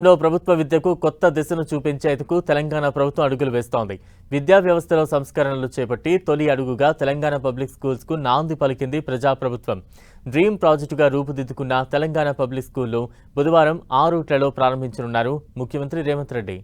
ప్రభుత్వ విద్యకు కొత్త దిశను చూపించేందుకు తెలంగాణ ప్రభుత్వం అడుగులు వేస్తోంది. విద్యా వ్యవస్థలో సంస్కరణలు చేపట్టి తొలి అడుగుగా తెలంగాణ పబ్లిక్ స్కూల్స్ కు నాంది పలికింది ప్రజాప్రభుత్వం. డ్రీమ్ ప్రాజెక్టుగా రూపుదిద్దుకున్న తెలంగాణ పబ్లిక్ స్కూల్లో బుధవారం 6 రూట్లలో ప్రారంభించనున్నారు ముఖ్యమంత్రి రేవంత్ రెడ్డి.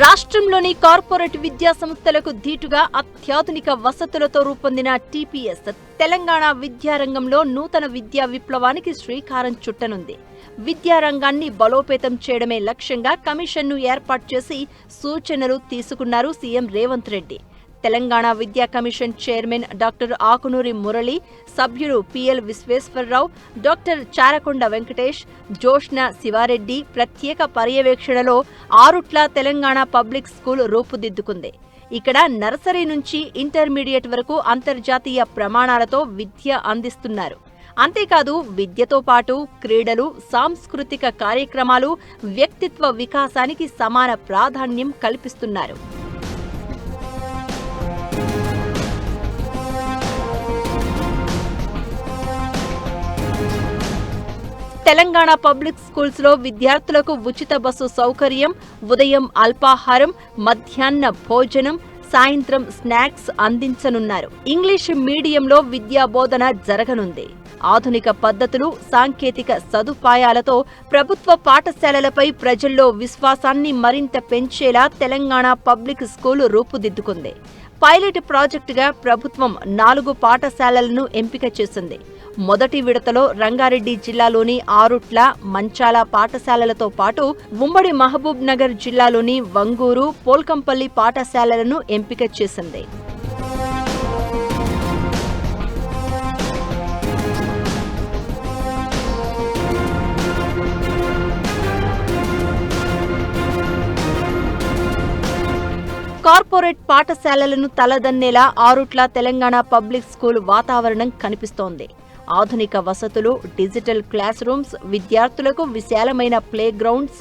రాష్ట్రంలోని కార్పొరేట్ విద్యా సంస్థలకు ధీటుగా అత్యాధునిక వసతులతో రూపొందిన టీపీఎస్ తెలంగాణ విద్యారంగంలో నూతన విద్యా విప్లవానికి శ్రీకారం చుట్టనుంది. విద్యారంగాన్ని బలోపేతం చేయడమే లక్ష్యంగా కమిషన్ను ఏర్పాటు చేసి సూచనలు తీసుకున్నారు సీఎం రేవంత్ రెడ్డి. తెలంగాణ విద్యా commission chairman doctor Akunuri Murali, సభ్యులు పిఎల్ విశ్వేశ్వరరావు, డాక్టర్ చారకొండ వెంకటేష్, జోష్న శివారెడ్డి ప్రత్యేక పర్యవేక్షణలో 6 రూట్ల తెలంగాణ పబ్లిక్ స్కూల్ రూపుదిద్దుకుంది. ఇక్కడ నర్సరీ నుంచి ఇంటర్మీడియట్ వరకు అంతర్జాతీయ ప్రమాణాలతో విద్య అందిస్తున్నారు. అంతేకాదు విద్యతో పాటు క్రీడలు, సాంస్కృతిక కార్యక్రమాలు, వ్యక్తిత్వ వికాసానికి సమాన ప్రాధాన్యం కల్పిస్తున్నారు. తెలంగాణ పబ్లిక్ స్కూల్స్ లో విద్యార్థులకు ఉచిత బస్సు సౌకర్యం, ఉదయం అల్పాహారం, మధ్యాహ్న భోజనం, సాయంత్రం స్నాక్స్ అందించనున్నారు. ఇంగ్లీష్ మీడియంలో విద్యా బోధన జరగనుంది. ఆధునిక పద్ధతులు, సాంకేతిక సదుపాయాలతో ప్రభుత్వ పాఠశాలలపై ప్రజల్లో విశ్వాసాన్ని మరింత పెంచేలా తెలంగాణ పబ్లిక్ స్కూల్ రూపుదిద్దుకుంది. పైలట్ ప్రాజెక్టుగా ప్రభుత్వం 4 పాఠశాలలను ఎంపిక చేసింది. మొదటి విడతలో రంగారెడ్డి జిల్లాలోని 6 రూట్ల మంచాల పాఠశాలలతో పాటు ఉమ్మడి మహబూబ్ నగర్ జిల్లాలోని వంగూరు, పోల్కంపల్లి పాఠశాలలను ఎంపిక చేసింది. కార్పొరేట్ పాఠశాలలను తలదన్నేలా 6 రూట్ల తెలంగాణ పబ్లిక్ స్కూల్ వాతావరణం కనిపిస్తోంది. ఆధునిక వసతులు, డిజిటల్ క్లాస్ రూమ్స్, విద్యార్థులకు విశాలమైన ప్లే గ్రౌండ్స్,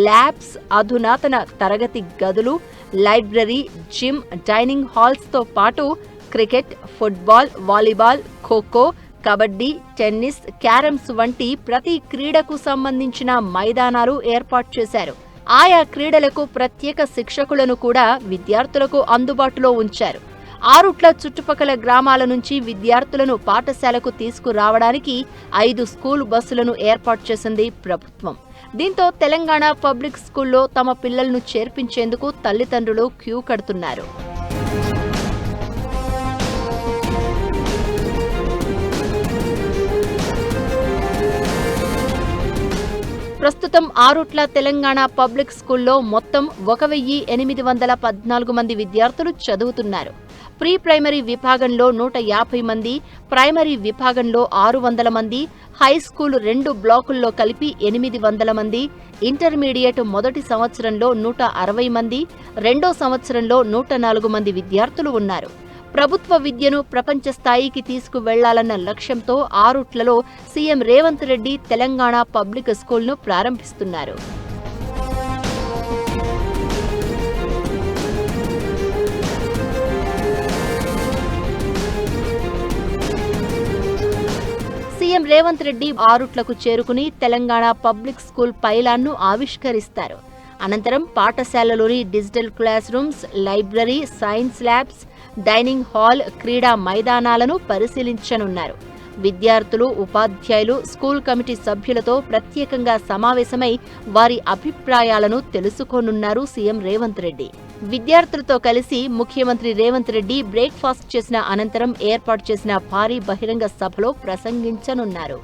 ల్యాబ్స్, అధునాతన తరగతి గదులు, లైబ్రరీ, జిమ్, డైనింగ్ హాల్స్తో పాటు cricket, football, volleyball, kho kho, kabaddi, tennis, carroms వంటి ప్రతి క్రీడకు సంబంధించిన మైదానాలు ఏర్పాటు చేశారు. ఆయా క్రీడలకు ప్రత్యేక శిక్షకులను కూడా విద్యార్థులకు అందుబాటులో ఉంచారు. 6 రూట్ల చుట్టుపక్కల గ్రామాల నుంచి విద్యార్థులను పాఠశాలకు తీసుకురావడానికి 5 స్కూల్ బస్సులను ఏర్పాటు చేసింది ప్రభుత్వం. దీంతో తెలంగాణ పబ్లిక్ స్కూల్లో తమ పిల్లలను చేర్పించేందుకు తల్లిదండ్రులు క్యూ కడుతున్నారు. ప్రస్తుతం 6 రూట్ల తెలంగాణ పబ్లిక్ స్కూల్లో మొత్తం 1814 మంది విద్యార్థులు చదువుతున్నారు. ప్రీ ప్రైమరీ విభాగంలో 150 మంది, ప్రైమరీ విభాగంలో 600 మంది, హై స్కూల్ 2 బ్లాకుల్లో కలిపి 800 మంది, ఇంటర్మీడియట్ మొదటి సంవత్సరంలో 160 మంది, రెండో సంవత్సరంలో 104 మంది విద్యార్థులు ఉన్నారు. ప్రభుత్వ విద్యను ప్రపంచ స్థాయికి తీసుకువెళ్లాలన్న లక్ష్యంతో 6 రూట్లలో సీఎం రేవంత్ రెడ్డి తెలంగాణ పబ్లిక్ స్కూల్ను ప్రారంభిస్తున్నారు. సీఎం రేవంత్ రెడ్డి 6 రూట్లకు చేరుకుని తెలంగాణ పబ్లిక్ స్కూల్ పైలాన్ను ఆవిష్కరిస్తారు. అనంతరం పాఠశాలలోని digital classrooms, library, science labs, dining hall, క్రీడా మైదానాలను పరిశీలించనున్నారు. విద్యార్థులు, ఉపాధ్యాయులు, స్కూల్ కమిటీ సభ్యులతో ప్రత్యేకంగా సమావేశమై వారి అభిప్రాయాలను తెలుసుకోనున్నారు సీఎం రేవంత్ రెడ్డి. విద్యార్థులతో కలిసి ముఖ్యమంత్రి రేవంత్ రెడ్డి బ్రేక్ఫాస్ట్ చేసిన అనంతరం ఏర్పాటు చేసిన భారీ బహిరంగ సభలో ప్రసంగించనున్నారు.